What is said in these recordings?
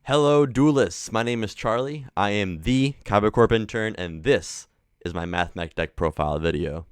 Hello, duelists. My name is Charlie. I am the Kyber Corp intern, and this is my Mathmech deck profile video.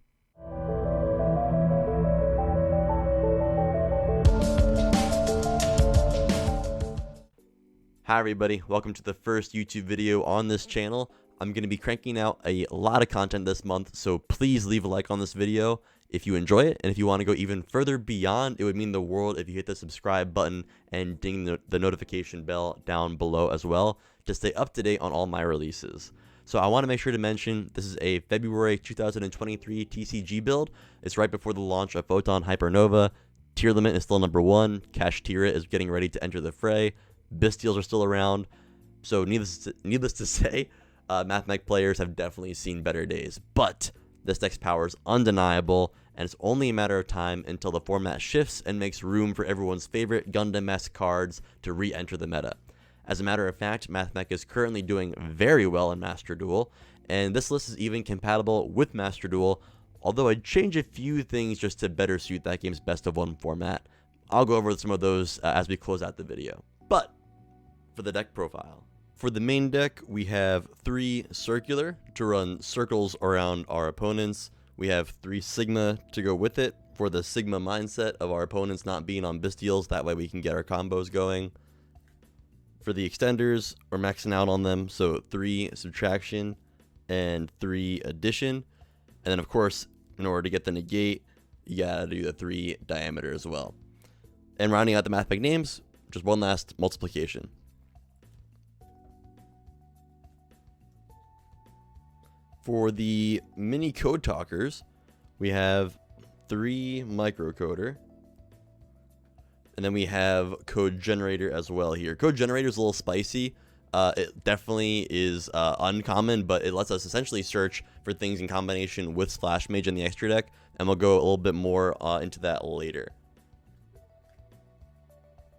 Hi, everybody. Welcome to the first YouTube video on this channel. I'm going to be cranking out a lot of content this month, so please leave a like on this video if you enjoy it, and if you want to go even further beyond, it would mean the world if you hit the subscribe button and ding the notification bell down below as well to stay up to date on all my releases. So I want to make sure to mention this is a February 2023 TCG build. It's right before the launch of Photon Hypernova. Tier limit is still number 1. Kashtira is getting ready to enter the fray. Bystials are still around. So needless to say, Mathmech players have definitely seen better days. But this deck's power is undeniable, and it's only a matter of time until the format shifts and makes room for everyone's favorite Gundam-esque cards to re-enter the meta. As a matter of fact, Mathmech is currently doing very well in Master Duel, and this list is even compatible with Master Duel, although I'd change a few things just to better suit that game's best of one format. I'll go over some of those as we close out the video. But for the deck profile. For the main deck, we have 3 Circular to run circles around our opponents. We have 3 Sigma to go with it for the Sigma mindset of our opponents not being on Bystials. That way we can get our combos going. For the extenders, we're maxing out on them, so 3 Subtraction and 3 Addition. And then, of course, in order to get the negate, you gotta do the 3 Diameter as well. And rounding out the Mathmech names, just one last Multiplication. For the mini code talkers, we have 3 microcoder, and then we have code generator as well here. Code generator is a little spicy. It definitely is uncommon, but it lets us essentially search for things in combination with Splash Mage in the extra deck, and we'll go a little bit more into that later.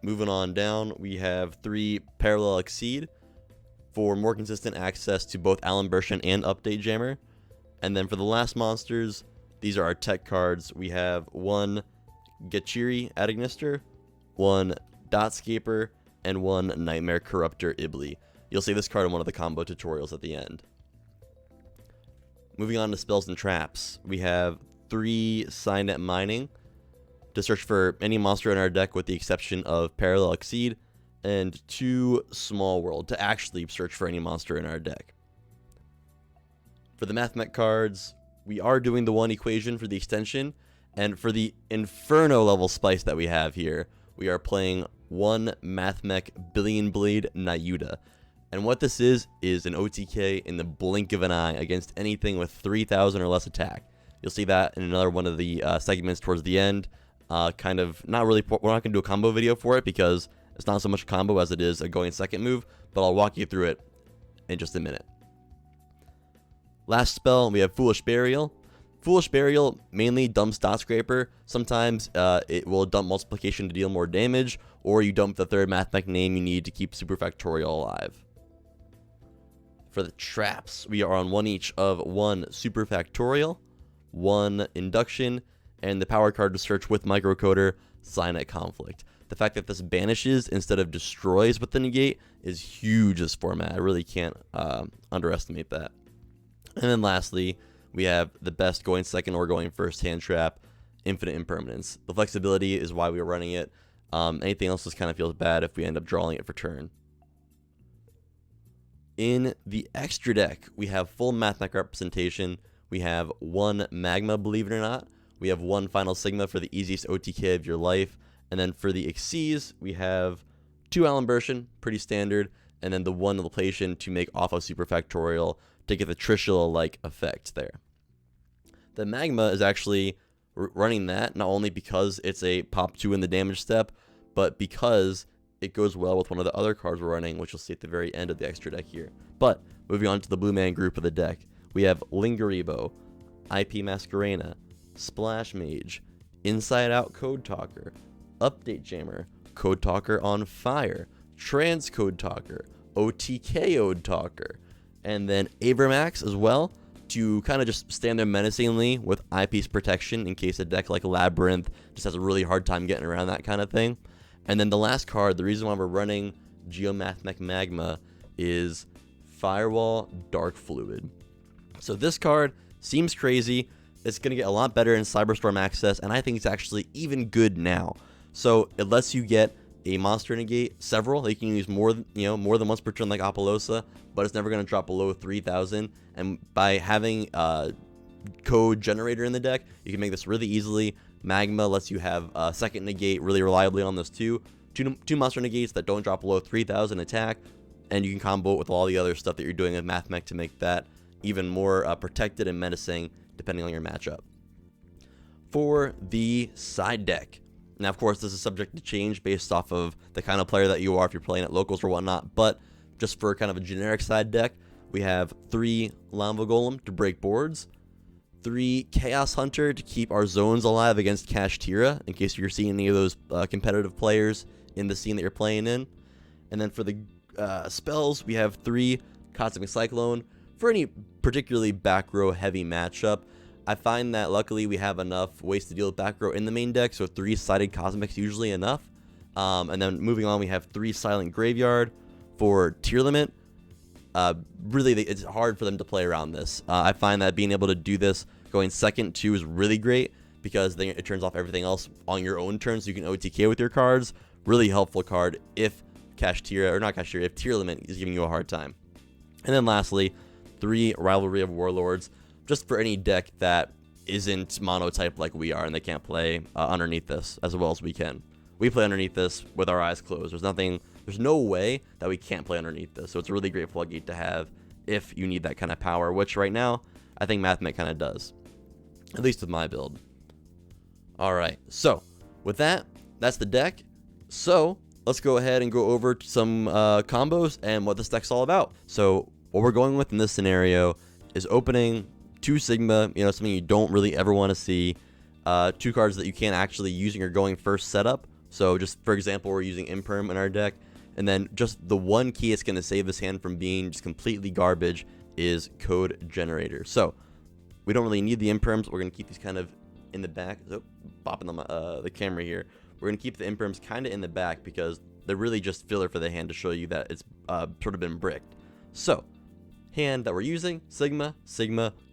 Moving on down, we have 3 Parallel Exceed for more consistent access to both Alan Bershan and Update Jammer. And then for the last monsters, these are our tech cards. We have 1 Gachiri Adagnister, 1 Dotscaper, and 1 Nightmare Corruptor Ibli. You'll see this card in one of the combo tutorials at the end. Moving on to spells and traps, we have 3 Signet Mining to search for any monster in our deck with the exception of Parallel Exceed, and 2 Small World to actually search for any monster in our deck. For the Mathmech cards, we are doing the 1 equation for the extension, and for the Inferno level spice that we have here, we are playing 1 Mathmech Billion Blade Nayuta. And what this is an OTK in the blink of an eye against anything with 3,000 or less attack. You'll see that in another one of the segments towards the end. We're not going to do a combo video for it because it's not so much a combo as it is a going second move, but I'll walk you through it in just a minute. Last spell, we have Foolish Burial. Foolish Burial mainly dumps Dot Scraper. Sometimes it will dump Multiplication to deal more damage, or you dump the 3rd Mathmech name you need to keep Superfactorial alive. For the traps, we are on 1 each of 1 Superfactorial, 1 Induction, and the power card to search with Microcoder, Signet Conflict. The fact that this banishes instead of destroys with the negate is huge this format. I really can't underestimate that. And then lastly, we have the best going second or going first hand trap, Infinite Impermanence. The flexibility is why we are running it. Anything else just kind of feels bad if we end up drawing it for turn. In the extra deck, we have full Mathmech representation. We have 1 Magma, believe it or not. We have 1 Final Sigma for the easiest OTK of your life. And then for the Xyz, we have 2 Alan Bershan, pretty standard, and then the 1 Laplacian to make off of Superfactorial to get the Trishula-like effect there. The Magma is actually running that, not only because it's a pop 2 in the damage step, but because it goes well with one of the other cards we're running, which you'll see at the very end of the extra deck here. But moving on to the Blue Man group of the deck, we have Lingaribo, IP Masquerena, Splash Mage, Inside Out Code Talker, Update Jammer, Code Talker on Fire, Trans Code Talker, OTK Code Talker, and then Abramax as well to kind of just stand there menacingly with eyepiece protection in case a deck like Labyrinth just has a really hard time getting around that kind of thing. And then the last card, the reason why we're running Mathmech Magma is Firewall Dark Fluid. So this card seems crazy. It's going to get a lot better in Cyberstorm Access, and I think it's actually even good now. So it lets you get a monster negate, several. They can use more than once per turn like Apollosa, but it's never going to drop below 3,000. And by having Code Generator in the deck, you can make this really easily. Magma lets you have a second negate really reliably on those two monster negates that don't drop below 3,000 attack, and you can combo it with all the other stuff that you're doing with Mathmech to make that even more protected and menacing depending on your matchup. For the side deck, now of course this is subject to change based off of the kind of player that you are if you're playing at locals or whatnot, but just for kind of a generic side deck, we have 3 Lava Golem to break boards, 3 Chaos Hunter to keep our zones alive against Kashtira in case you're seeing any of those competitive players in the scene that you're playing in, and then for the spells, we have 3 Cosmic Cyclone for any particularly back row heavy matchup. I find that luckily we have enough ways to deal with back row in the main deck, so 3 sided Cosmics usually enough. And then moving on, we have 3 Silent Graveyard for tier limit. Really, it's hard for them to play around this. I find that being able to do this going second 2 is really great because then it turns off everything else on your own turn, so you can OTK with your cards. Really helpful card if if tier limit is giving you a hard time. And then lastly, 3 Rivalry of Warlords, just for any deck that isn't monotype like we are and they can't play underneath this as well as we can. We play underneath this with our eyes closed. There's no way that we can't play underneath this. So it's a really great floodgate to have if you need that kind of power, which right now I think Mathmech kind of does, at least with my build. All right, so with that, that's the deck. So let's go ahead and go over some combos and what this deck's all about. So what we're going with in this scenario is opening 2 Sigma, something you don't really ever want to see. 2 cards that you can't actually use in your going first setup. So just for example, we're using Imperm in our deck. And then just the one key that's going to save this hand from being just completely garbage is Code Generator. So we don't really need the Imperms. We're going to keep these kind of in the back. Oh, bopping the camera here. We're going to keep the Imperms kind of in the back because they're really just filler for the hand to show you that it's sort of been bricked. So, hand that we're using, Sigma,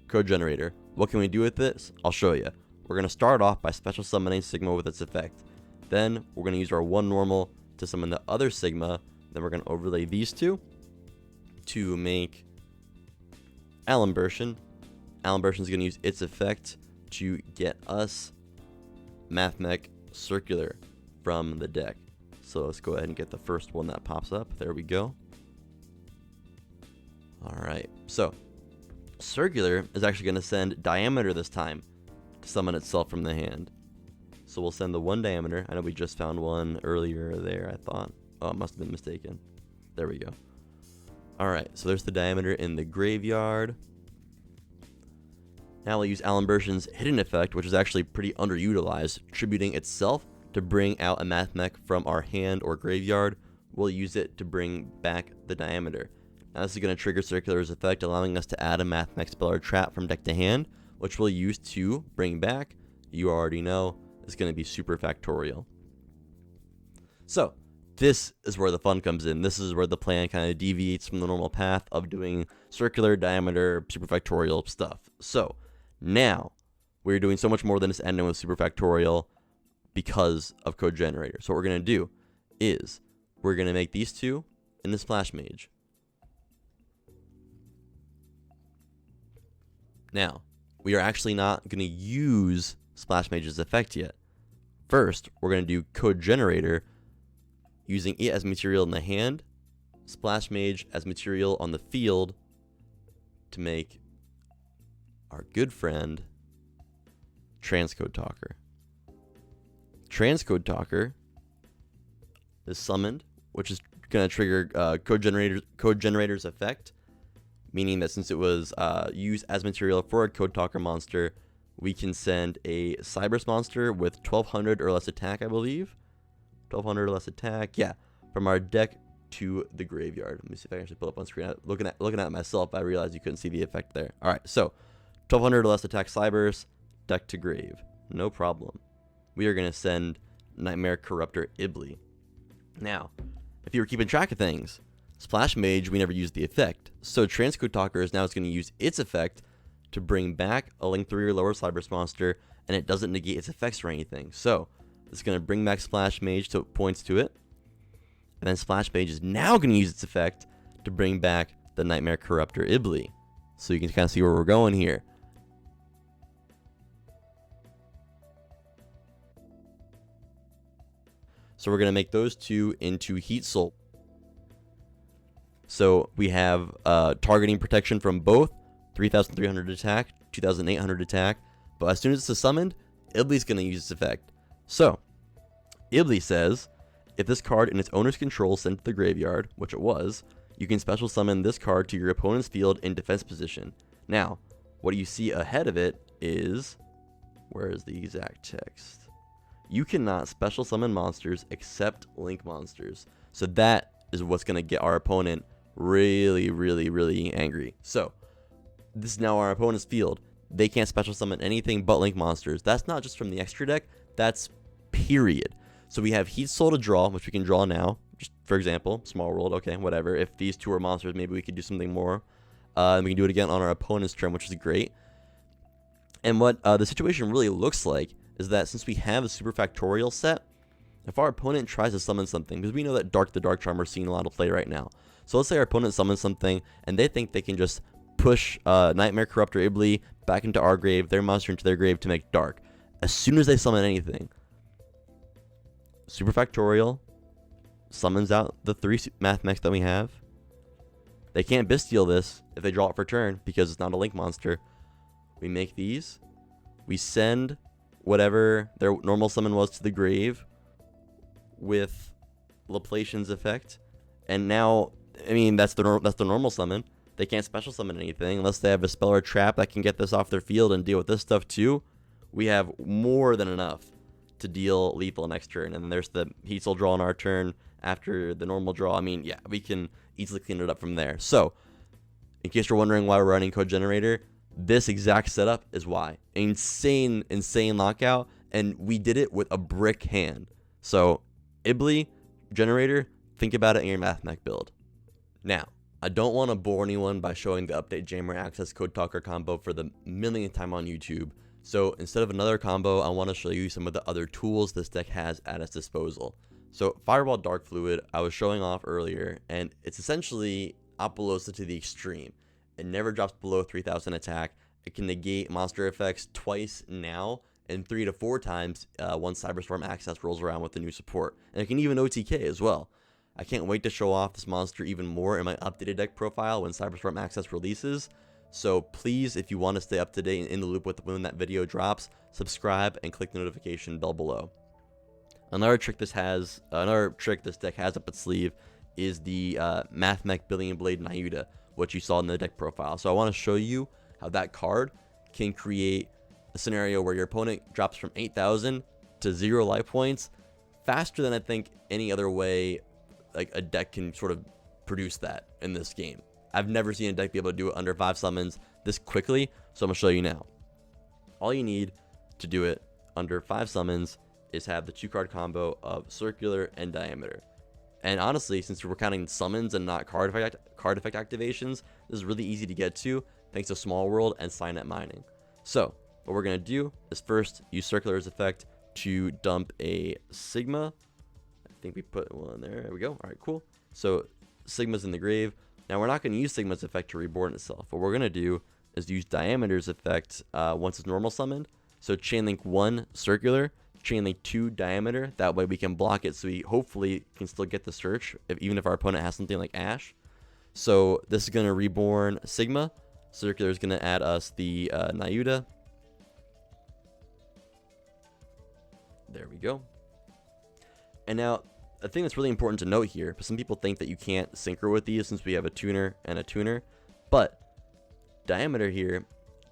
Code Generator. What can we do with this? I'll show you. We're going to start off by special summoning Sigma with its effect. Then we're going to use our 1 normal to summon the other Sigma. Then we're going to overlay these 2 to make Alimbertion. Alimbertion is going to use its effect to get us Mathmech Circular from the deck. So let's go ahead and get the first one that pops up. There we go. Alright, so Circular is actually going to send Diameter this time to summon itself from the hand. So we'll send the 1 Diameter. I know we just found one earlier there, I thought. Oh, it must have been mistaken. There we go. Alright, so there's the Diameter in the graveyard. Now we'll use Alimbertion's hidden effect, which is actually pretty underutilized, tributing itself to bring out a Mathmech from our hand or graveyard. We'll use it to bring back the Diameter. Now this is going to trigger Circular's effect, allowing us to add a Mathmech spell or trap from deck to hand, which we'll use to bring back, you already know, it's going to be Super Factorial. So this is where the fun comes in. This is where the plan kind of deviates from the normal path of doing Circular, Diameter, Super Factorial stuff. So now we're doing so much more than just ending with Super Factorial because of Code Generator. So what we're going to do is we're going to make these 2 in the Splash Mage. Now, we are actually not going to use Splash Mage's effect yet. First, we're going to do Code Generator using it as material in the hand, Splash Mage as material on the field to make our good friend Transcode Talker. Transcode Talker is summoned, which is going to trigger Code Generator's effect, meaning that since it was used as material for a Code Talker monster, we can send a Cyberse monster with 1200 or less attack, I believe. 1200 or less attack, yeah, from our deck to the graveyard. Let me see if I can actually pull up on screen. Looking at it myself, I realized you couldn't see the effect there. All right, so 1200 or less attack Cyberse, deck to grave, no problem. We are going to send Nightmare Corruptor Ibli. Now, if you were keeping track of things. Splash Mage, we never used the effect. So Transcode Talker is now going to use its effect to bring back a Link 3 or lower Cyberse monster, and it doesn't negate its effects or anything. So it's going to bring back Splash Mage to points to it. And then Splash Mage is now going to use its effect to bring back the Nightmare Corruptor Ibli. So you can kind of see where we're going here. So we're going to make those two into Heat Soul. So we have targeting protection from both, 3,300 attack, 2,800 attack. But as soon as it's summoned, Ibli's going to use its effect. So Ibli says, if this card in its owner's control sent to the graveyard, which it was, you can special summon this card to your opponent's field in defense position. Now, what you see ahead of it is, where is the exact text? You cannot special summon monsters except Link monsters. So that is what's going to get our opponent really, really, really angry. So this is now our opponent's field. They can't special summon anything but Link monsters. That's not just from the extra deck. That's period. So we have Heat Soul to draw, which we can draw now. Just for example, Small World, okay, whatever. If these two are monsters, maybe we could do something more. And we can do it again on our opponent's turn, which is great. And what the situation really looks like is that since we have a Super Factorial set, if our opponent tries to summon something, because we know that Dark the Dark Charmer is seeing a lot of play right now. So let's say our opponent summons something, and they think they can just push Nightmare Corruptor Ibli back into our grave, their monster into their grave to make Dark. As soon as they summon anything, Super Factorial summons out the 3 Mathmechs that we have. They can't Bystial this if they draw it for turn because it's not a Link monster. We make these. We send whatever their normal summon was to the grave with Laplacian's effect. And now, I mean, that's the normal summon. They can't special summon anything unless they have a spell or trap that can get this off their field and deal with this stuff too. We have more than enough to deal lethal next turn. And then there's the Heat Soul draw on our turn after the normal draw. I mean, yeah, we can easily clean it up from there. So, in case you're wondering why we're running Code Generator, this exact setup is why. Insane lockout, and we did it with a brick hand. So, Ibli, Generator, think about it in your Mathmech build. Now, I don't want to bore anyone by showing the Update Jammer Access Code Talker combo for the millionth time on YouTube. So instead of another combo, I want to show you some of the other tools this deck has at its disposal. So Fireball Dark Fluid, I was showing off earlier, and it's essentially Apollosa to the extreme. It never drops below 3,000 attack. It can negate monster effects twice now, and 3 to 4 times once Cyberstorm Access rolls around with the new support. And it can even OTK as well. I can't wait to show off this monster even more in my updated deck profile when Cyberstorm Access releases. So please, if you want to stay up to date and in the loop with when that video drops, subscribe and click the notification bell below. Another trick this deck has up its sleeve is the Mathmech Billion Blade Nayuta, which you saw in the deck profile. So I want to show you how that card can create a scenario where your opponent drops from 8,000 to 0 life points faster than I think any other way like a deck can sort of produce that in this game. I've never seen a deck be able to do it under 5 summons this quickly, so I'm going to show you now. All you need to do it under 5 summons is have the 2-card combo of Circular and Diameter. And honestly, since we're counting summons and not card effect activations, this is really easy to get to thanks to Small World and Signet Mining. So what we're going to do is first use Circular's effect to dump a Sigma. I think we put one there. There we go. All right, cool. So Sigma's in the grave. Now we're not going to use Sigma's effect to reborn itself. What we're going to do is use Diameter's effect once it's normal summoned. So Chainlink 1 Circular, Chainlink 2 Diameter. That way we can block it so we hopefully can still get the search even if our opponent has something like Ash. So this is going to reborn Sigma. Circular is going to add us the Nayuta. There we go. And now, a thing that's really important to note here, but some people think that you can't synchro with these since we have a tuner and a tuner, but Diameter here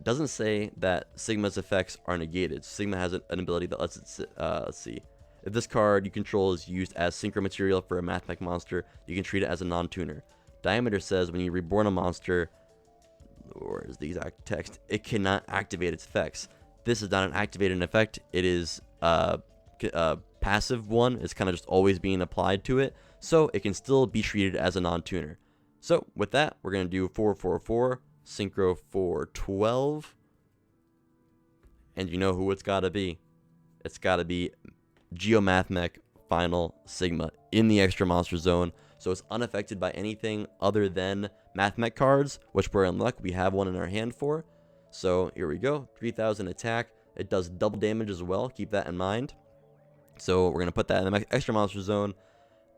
doesn't say that Sigma's effects are negated. Sigma has an ability that lets it, let's see. If this card you control is used as synchro material for a Mathmech monster, you can treat it as a non-tuner. Diameter says when you reborn a monster, or is the exact text, it cannot activate its effects. This is not an activated effect. It is passive one is kind of just always being applied to it, so it can still be treated as a non-tuner. So with that, we're going to do 444 synchro 412, and you know who it's got to be. It's got to be Mathmech Final Sigma in the extra monster zone, so it's unaffected by anything other than Mathmech cards, which we're in luck, we have one in our hand for. So here we go, 3000 attack. It does double damage as well, keep that in mind. So we're going to put that in the extra monster zone.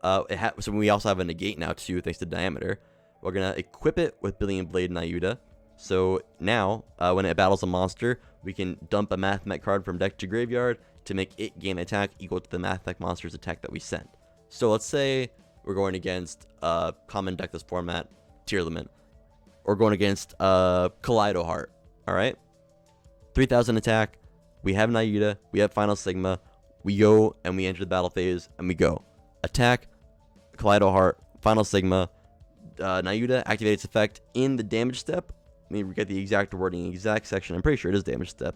So we also have a negate now too, thanks to diameter. We're going to equip it with Billion Blade Nayuta. So now, when it battles a monster, we can dump a Mathmech card from deck to graveyard to make it gain attack equal to the Mathmech monster's attack that we sent. So let's say we're going against a common deck this format, Tearlament. Or going against Kaleido Heart. Alright? 3000 attack. We have Nayuta. We have Final Sigma. We go and we enter the battle phase and we go. Attack, Kaleido Heart, Final Sigma, Nayuta activates effect in the damage step. Let me get the exact wording, exact section. I'm pretty sure it is damage step.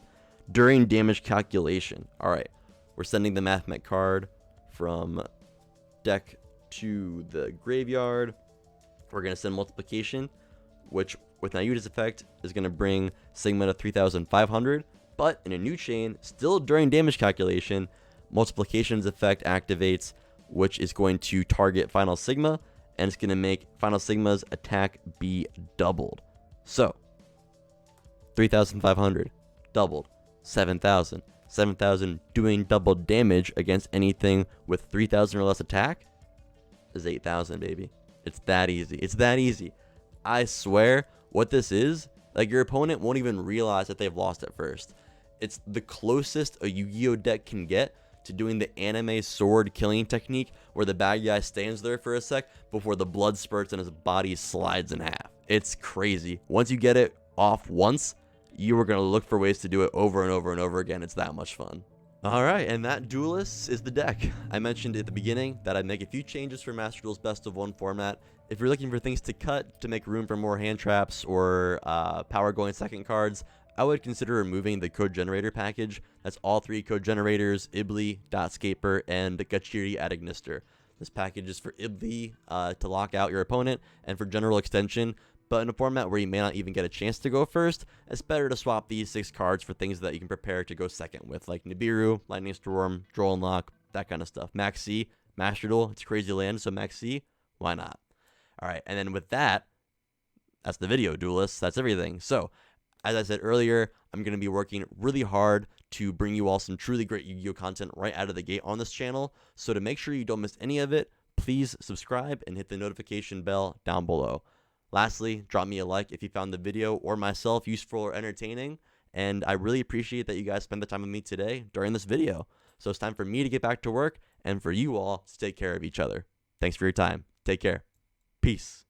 During damage calculation. Alright. We're sending the Mathmech card from deck to the graveyard. We're going to send multiplication, which with Nayuta's effect is going to bring Sigma to 3500. But in a new chain, still during damage calculation, multiplication's effect activates, which is going to target Final Sigma, and it's going to make Final Sigma's attack be doubled. So 3500 doubled, 7000, 7000 doing double damage against anything with 3000 or less attack is 8000, baby. It's that easy. It's that easy. I swear, what this is, like, your opponent won't even realize that they've lost at first. It's the closest a Yu-Gi-Oh deck can get to doing the anime sword killing technique where the bad guy stands there for a sec before the blood spurts and his body slides in half. It's crazy. Once you get it off once, you are going to look for ways to do it over and over and over again. It's that much fun. Alright, and that Duelist is the deck. I mentioned at the beginning that I'd make a few changes for Master Duel's best of one format. If you're looking for things to cut to make room for more hand traps or power going second cards, I would consider removing the code generator package. That's all 3 code generators, Ibli, Dotscaper, and Gachiri at Ignister. This package is for Ibli to lock out your opponent and for general extension, but in a format where you may not even get a chance to go first, it's better to swap these 6 cards for things that you can prepare to go second with, like Nibiru, Lightning Storm, Droll and Lock, that kind of stuff. Max C, Master Duel, it's crazy land, so Max C, why not? Alright, and then with that, that's the video, Duelists, that's everything. So, as I said earlier, I'm going to be working really hard to bring you all some truly great Yu-Gi-Oh content right out of the gate on this channel. So to make sure you don't miss any of it, please subscribe and hit the notification bell down below. Lastly, drop me a like if you found the video or myself useful or entertaining. And I really appreciate that you guys spent the time with me today during this video. So it's time for me to get back to work and for you all to take care of each other. Thanks for your time. Take care. Peace.